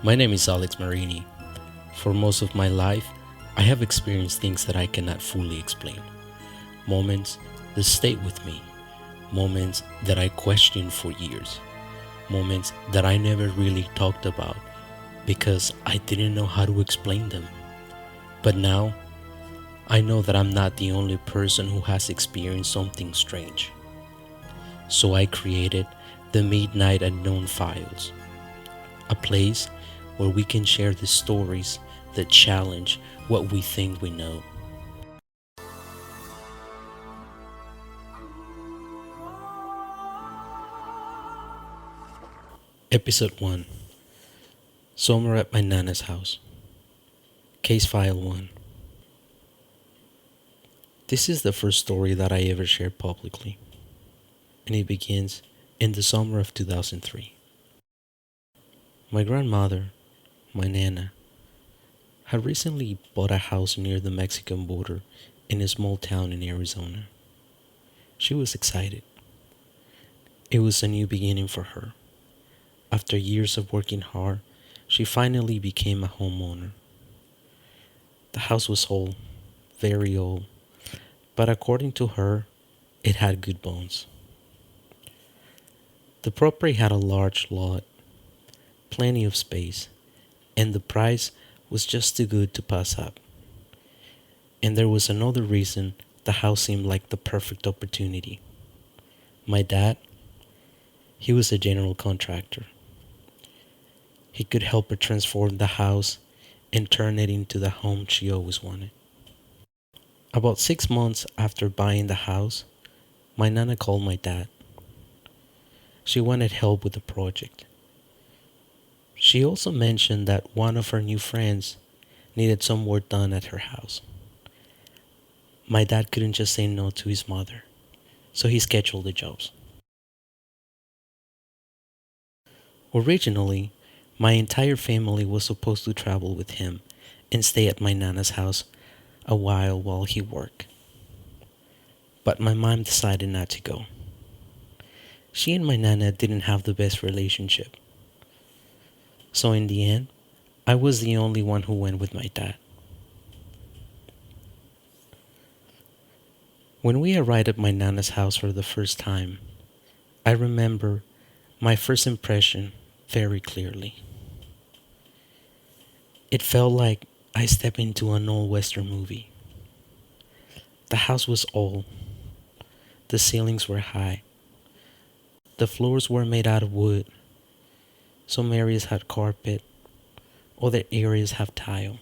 My name is Alex Marini. For most of my life, I have experienced things that I cannot fully explain. Moments that stayed with me, moments that I questioned for years, moments that I never really talked about because I didn't know how to explain them. But now, I know that I'm not the only person who has experienced something strange. So I created the Midnight Unknown Files, a place where we can share the stories that challenge what we think we know. Episode 1. Summer at my Nana's house. Case File 1. This is the first story that I ever shared publicly, and it begins in the summer of 2003. My grandmother, my Nana, had recently bought a house near the Mexican border in a small town in Arizona. She was excited. It was a new beginning for her. After years of working hard, she finally became a homeowner. The house was old, very old, but according to her, it had good bones. The property had a large lot, plenty of space, and the price was just too good to pass up. And there was another reason the house seemed like the perfect opportunity. My dad, he was a general contractor. He could help her transform the house and turn it into the home she always wanted. About 6 months after buying the house, my Nana called my dad. She wanted help with the project. She also mentioned that one of her new friends needed some work done at her house. My dad couldn't just say no to his mother, so he scheduled the jobs. Originally, my entire family was supposed to travel with him and stay at my Nana's house a while he worked. But my mom decided not to go. She and my Nana didn't have the best relationship. So in the end, I was the only one who went with my dad. When we arrived at my Nana's house for the first time, I remember my first impression very clearly. It felt like I stepped into an old Western movie. The house was old. The ceilings were high. The floors were made out of wood. Some areas had carpet. Other areas have tile.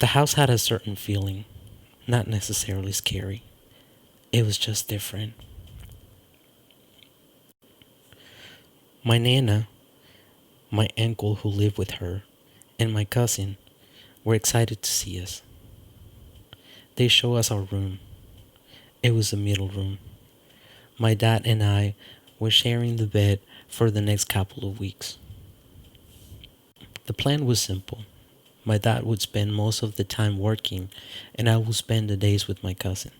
The house had a certain feeling, not necessarily scary. It was just different. My Nana, my uncle who lived with her, and my cousin were excited to see us. They showed us our room. It was the middle room. My dad and I were sharing the bed for the next couple of weeks. The plan was simple. My dad would spend most of the time working, and I would spend the days with my cousin.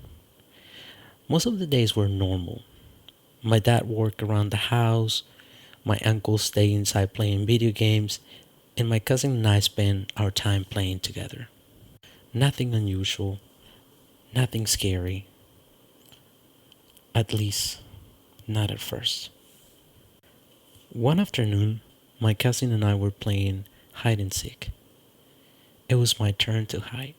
Most of the days were normal. My dad worked around the house, my uncle stayed inside playing video games, and my cousin and I spent our time playing together. Nothing unusual, nothing scary. At least, not at first. One afternoon, my cousin and I were playing hide and seek. It was my turn to hide.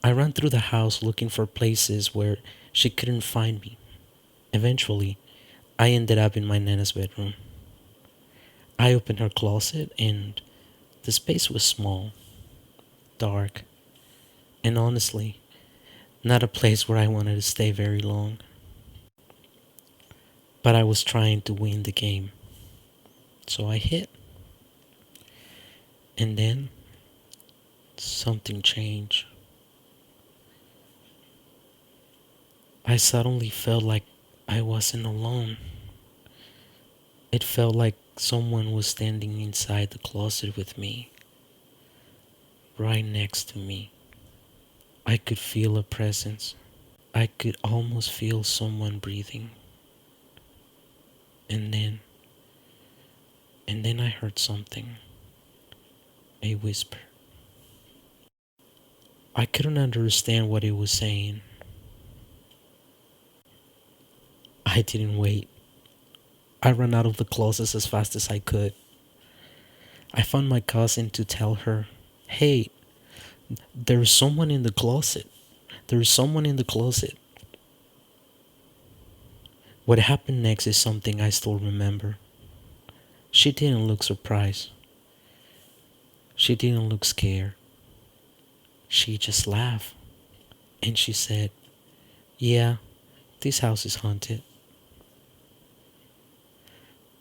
I ran through the house looking for places where she couldn't find me. Eventually, I ended up in my Nana's bedroom. I opened her closet and the space was small, dark, and honestly, not a place where I wanted to stay very long. But I was trying to win the game, so I hit. And then, something changed. I suddenly felt like I wasn't alone. It felt like someone was standing inside the closet with me, right next to me. I could feel a presence. I could almost feel someone breathing. And then And then I heard something, a whisper. I couldn't understand what it was saying. I didn't wait. I ran out of the closet as fast as I could. I found my cousin to tell her, "Hey, there's someone in the closet. There's someone in the closet." What happened next is something I still remember. She didn't look surprised. She didn't look scared. She just laughed. And she said, "Yeah, this house is haunted."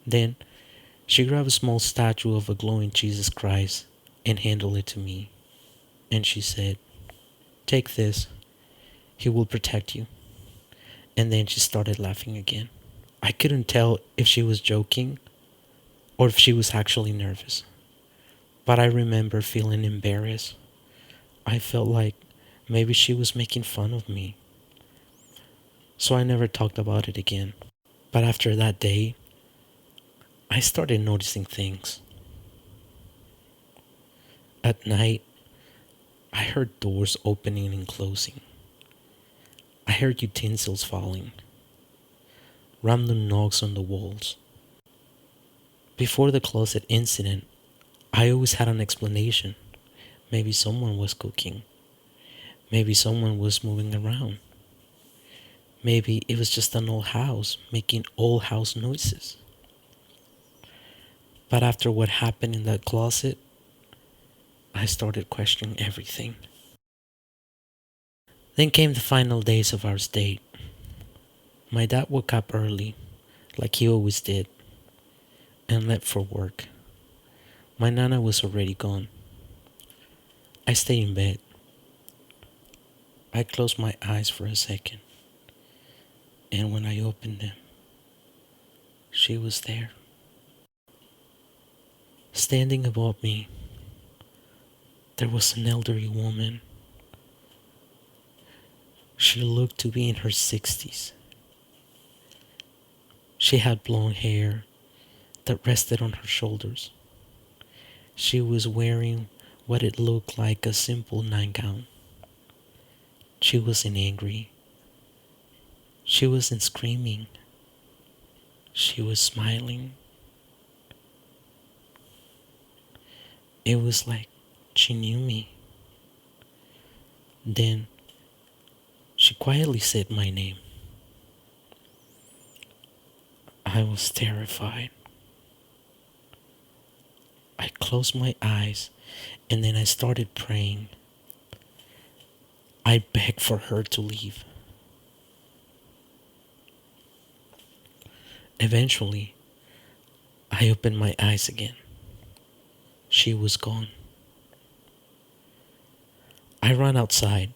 Then she grabbed a small statue of a glowing Jesus Christ and handed it to me. And she said, "Take this. He will protect you." And then she started laughing again. I couldn't tell if she was joking or if she was actually nervous. But I remember feeling embarrassed. I felt like maybe she was making fun of me. So I never talked about it again. But after that day, I started noticing things. At night, I heard doors opening and closing. I heard utensils falling, random knocks on the walls. Before the closet incident, I always had an explanation. Maybe someone was cooking. Maybe someone was moving around. Maybe it was just an old house making old house noises. But after what happened in that closet, I started questioning everything. Then came the final days of our date. My dad woke up early, like he always did, and left for work. My nana was already gone. I stayed in bed. I closed my eyes for a second, and when I opened them, she was there. Standing above me, there was an elderly woman. She looked to be in her 60s. She had blonde hair that rested on her shoulders. She was wearing what it looked like a simple nightgown. She wasn't angry. She wasn't screaming. She was smiling. It was like she knew me. Then she quietly said my name. I was terrified. I closed my eyes and then I started praying. I begged for her to leave. Eventually, I opened my eyes again. She was gone. I ran outside.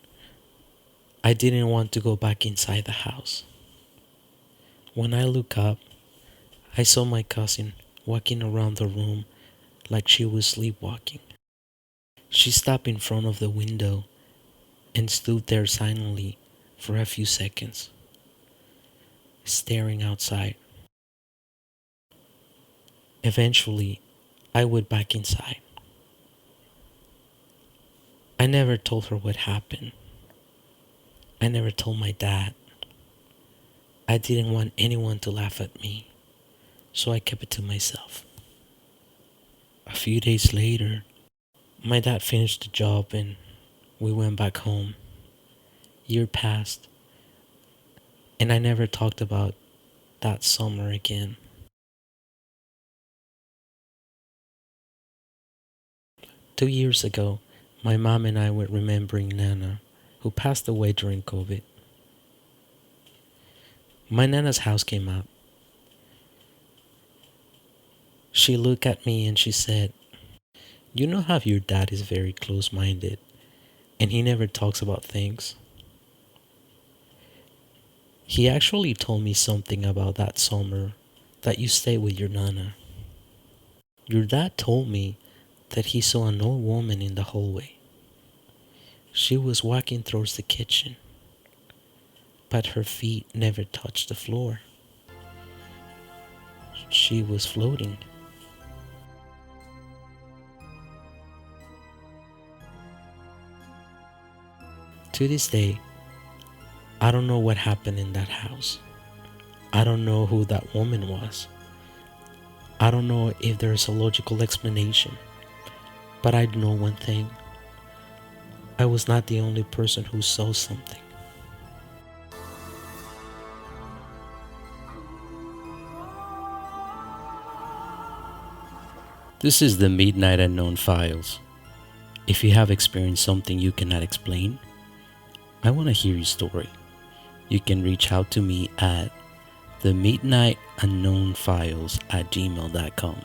I didn't want to go back inside the house. When I looked up, I saw my cousin walking around the room like she was sleepwalking. She stopped in front of the window and stood there silently for a few seconds, staring outside. Eventually, I went back inside. I never told her what happened. I never told my dad. I didn't want anyone to laugh at me, so I kept it to myself. A few days later, my dad finished the job and we went back home. Year passed, and I never talked about that summer again. 2 years ago, my mom and I were remembering Nana, who passed away during COVID. My Nana's house came up. She looked at me and she said, "You know how your dad is very close minded and he never talks about things? He actually told me something about that summer that you stayed with your Nana. Your dad told me that he saw an old woman in the hallway. She was walking towards the kitchen, but her feet never touched the floor. She was floating." To this day, I don't know what happened in that house. I don't know who that woman was. I don't know if there's a logical explanation. But I know one thing. I was not the only person who saw something. This is the Midnight Unknown Files. If you have experienced something you cannot explain, I want to hear your story. You can reach out to me at the midnightunknownfiles@gmail.com.